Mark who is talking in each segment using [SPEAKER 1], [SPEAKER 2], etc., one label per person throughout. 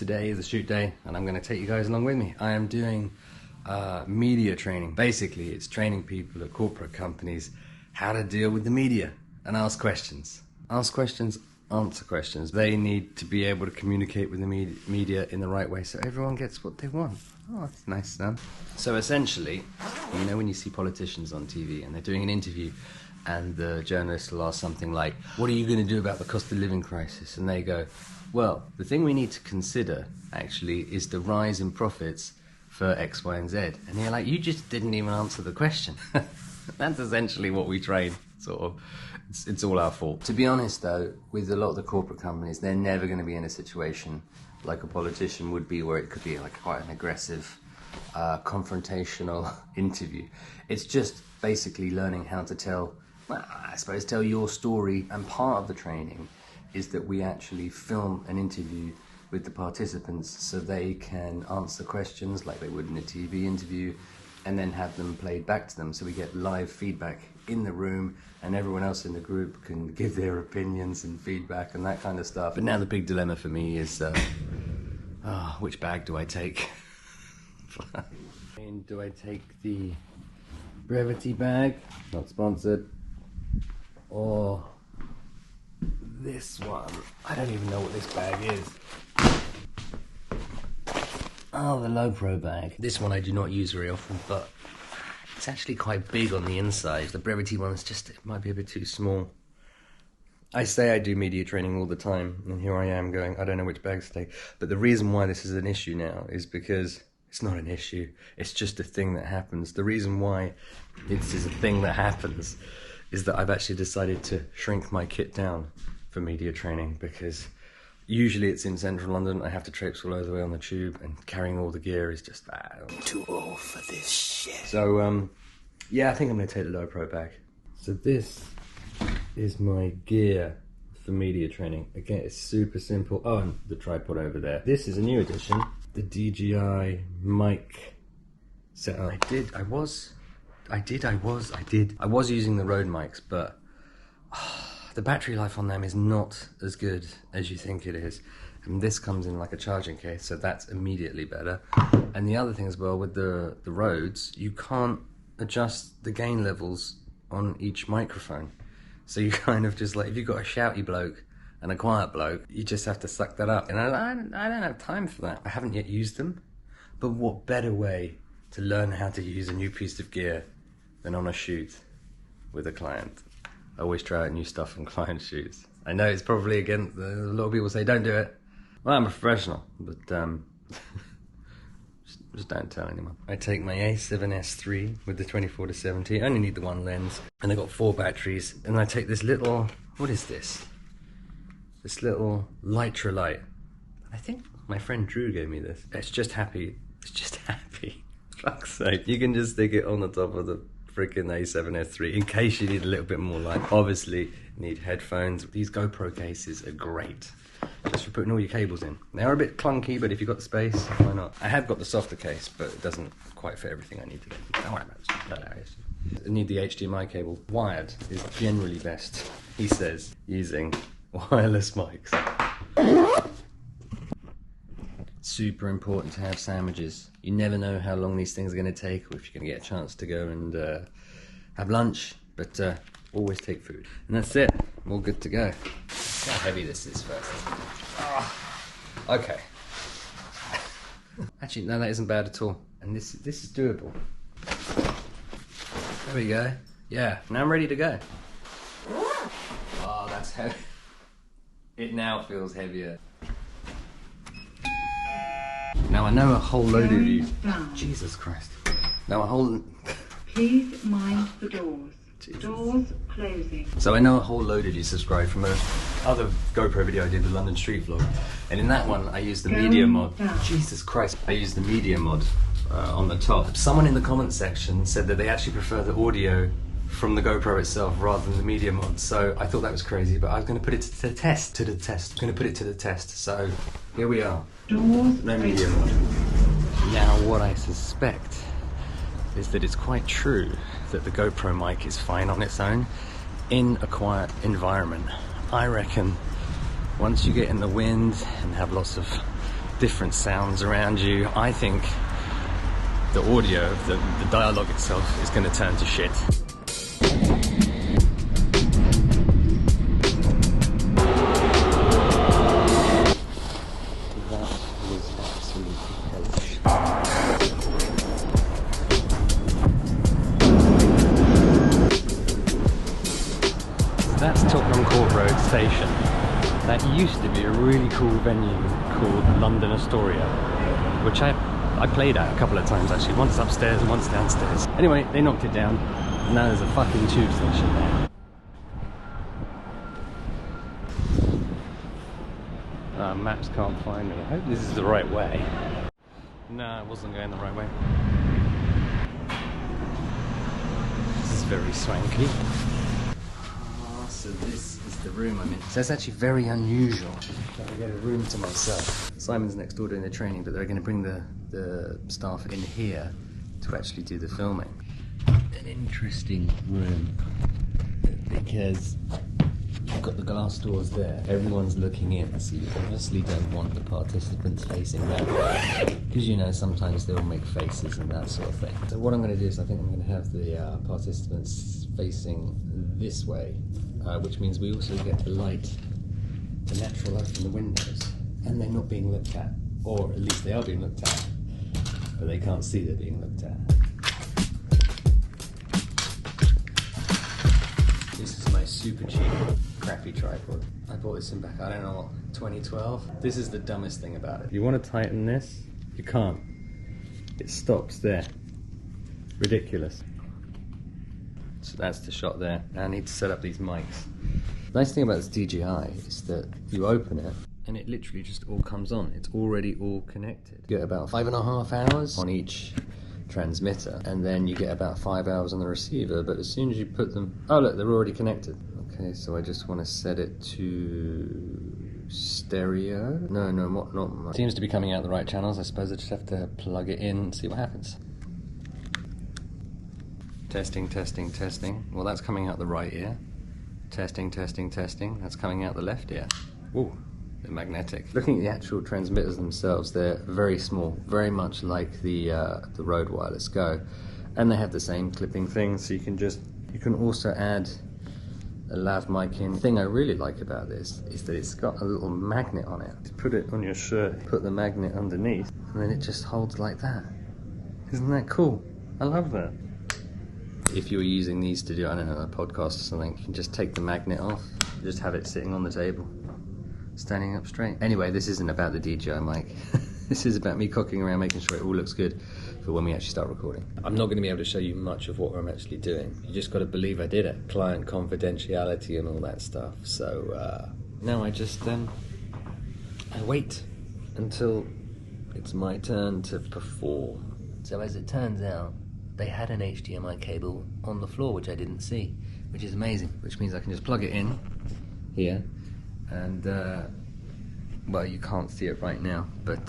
[SPEAKER 1] Today is a shoot day and I'm going to take you guys along with me. I am doing media training. Basically, it's training people at corporate companies how to deal with the media and ask questions. Ask questions, answer questions. They need to be able to communicate with the media in the right way so everyone gets what they want. Oh, that's nice, son. So essentially, you know when you see politicians on TV and they're doing an interview and the journalist will ask something like, what are you going to do about the cost of living crisis? And they go, well, the thing we need to consider, actually, is the rise in profits for X, Y, and Z. And you're like, you just didn't even answer the question. That's essentially what we train, sort of. It's all our fault. To be honest, though, with a lot of the corporate companies, they're never going to be in a situation like a politician would be, where it could be like quite an aggressive, confrontational interview. It's just basically learning how to tell, well, I suppose, tell your story. And part of the training is that we actually film an interview with the participants so they can answer questions like they would in a TV interview and then have them played back to them, so we get live feedback in the room and everyone else in the group can give their opinions and feedback and that kind of stuff. But now the big dilemma for me is which bag do I take? Do I take the Brevity bag, not sponsored, or this one? I don't even know what this bag is. Oh, the Lowepro bag. This one I do not use very often, but it's actually quite big on the inside. The Brevity one's just, it might be a bit too small. I say I do media training all the time, and here I am going, I don't know which bags to take. But the reason why this is an issue now is because it's not an issue. It's just a thing that happens. The reason why this is a thing that happens is that I've actually decided to shrink my kit down for media training, because usually it's in central London. I have to traipse all over the way on the tube, and carrying all the gear is just too old for this shit. So, yeah, I think I'm going to take the Lowepro bag. So this is my gear for media training. Again, it's super simple. Oh, and the tripod over there. This is a new addition, the DJI mic setup. I was using the Rode mics, but the battery life on them is not as good as you think it is. And this comes in like a charging case, so that's immediately better. And the other thing as well, with the Rodes, you can't adjust the gain levels on each microphone. So you kind of just like, if you've got a shouty bloke and a quiet bloke, you just have to suck that up. And I don't have time for that. I haven't yet used them, but what better way to learn how to use a new piece of gear than on a shoot with a client? I always try out new stuff on client shoots. I know it's probably, again, a lot of people say don't do it. Well, I'm a professional, but just don't tell anyone. I take my A7S III with the 24-70. I only need the one lens, and I got 4 batteries. And I take this little, what is this? This little Lytra light. I think my friend Drew gave me this. It's just happy. It's just happy. Fuck's sake. You can just stick it on the top of the freaking A7S III in case you need a little bit more light. Obviously, you need headphones. These GoPro cases are great, just for putting all your cables in. They are a bit clunky, but if you've got the space, why not? I have got the softer case, but it doesn't quite fit everything I need to get. Don't worry about it. I need the HDMI cable. Wired is generally best, he says, using wireless mics. Super important to have sandwiches. You never know how long these things are going to take, or if you're going to get a chance to go and have lunch, but always take food. And that's it. All good to go. Let's see how heavy this is first. Okay. Actually, no, that isn't bad at all. And this is doable. There we go. Yeah, now I'm ready to go. Oh, that's heavy. It now feels heavier. Now I know a whole load of you. Jesus Christ. Now a whole.
[SPEAKER 2] Please mind the doors. Jesus. Doors closing.
[SPEAKER 1] So I know a whole load of you subscribed from a other GoPro video I did, the London Street Vlog, and in that one I used the media mod. Jesus Christ. I used the media mod on the top. Someone in the comment section said that they actually prefer the audio from the GoPro itself rather than the media mod. So I thought that was crazy, but I was going to put it to the test. I'm going to put it to the test. So here we are.
[SPEAKER 2] Doors
[SPEAKER 1] no media mod. Now what I suspect is that it's quite true that the GoPro mic is fine on its own in a quiet environment. I reckon once you get in the wind and have lots of different sounds around you. I think the audio, the dialogue itself is going to turn to shit. That's Tottenham Court Road Station. That used to be a really cool venue called London Astoria, which I played at a couple of times actually, once upstairs and once downstairs. Anyway, they knocked it down, and now there's a fucking tube station there. Maps can't find me. I hope this is the right way. No, it wasn't going the right way. This is very swanky. So this is the room I'm in. So it's actually very unusual that I get a room to myself. Simon's next door doing the training, but they're going to bring the staff in here to actually do the filming. An interesting room because you've got the glass doors there. Everyone's looking in, so you obviously don't want the participants facing that way, because you know sometimes they'll make faces and that sort of thing. So what I'm going to do is I think I'm going to have the participants facing this way, which means we also get the light, the natural light from the windows, and they're not being looked at, or at least they are being looked at, but they can't see they're being looked at. This is my super cheap, crappy tripod. I bought this in back, I don't know what, 2012? This is the dumbest thing about it. You want to tighten this? You can't. It stops there. Ridiculous. So that's the shot there. Now I need to set up these mics. The nice thing about this DJI is that you open it and it literally just all comes on. It's already all connected. You get about 5.5 hours on each transmitter, and then you get about 5 hours on the receiver, but as soon as you put them... Oh look, they're already connected. Okay, so I just want to set it to stereo. No, not much. Seems to be coming out the right channels. I suppose I just have to plug it in and see what happens. Testing, testing, testing. Well, that's coming out the right ear. Testing, testing, testing. That's coming out the left ear. Ooh, they're magnetic. Looking at the actual transmitters themselves, they're very small, very much like the Rode Wireless Go, and they have the same clipping thing. So you can also add a lav mic in. The thing I really like about this is that it's got a little magnet on it. To put it on your shirt, put the magnet underneath, and then it just holds like that. Isn't that cool? I love that. If you were using these to do, I don't know, a podcast or something, you can just take the magnet off, just have it sitting on the table, standing up straight. Anyway, this isn't about the DJI mic. This is about me cocking around, making sure it all looks good for when we actually start recording. I'm not going to be able to show you much of what I'm actually doing. You just got to believe I did it. Client confidentiality and all that stuff. So now I just I wait until it's my turn to perform. So as it turns out, they had an HDMI cable on the floor, which I didn't see, which is amazing, which means I can just plug it in here, and well, you can't see it right now, but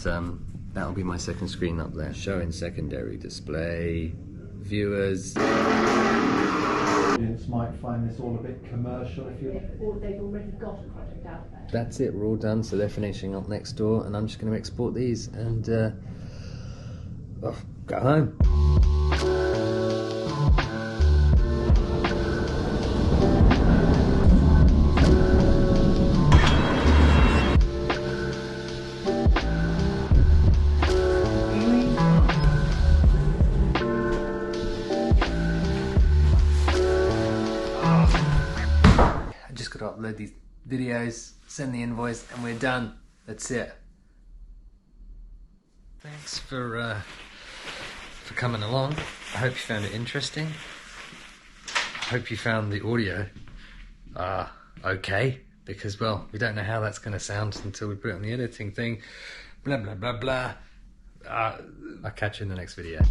[SPEAKER 1] that'll be my second screen up there, showing secondary display, viewers.
[SPEAKER 3] Students might find this all a bit commercial if you...
[SPEAKER 4] They've already got a project out there.
[SPEAKER 1] That's it, we're all done, so they're finishing up next door, and I'm just going to export these and go home. I just got to upload these videos, send the invoice, and we're done. That's it. Thanks for coming along. I hope you found it interesting. I hope you found the audio okay, because, well, we don't know how that's going to sound until we put it on the editing thing. Blah, blah, blah, blah. I'll catch you in the next video.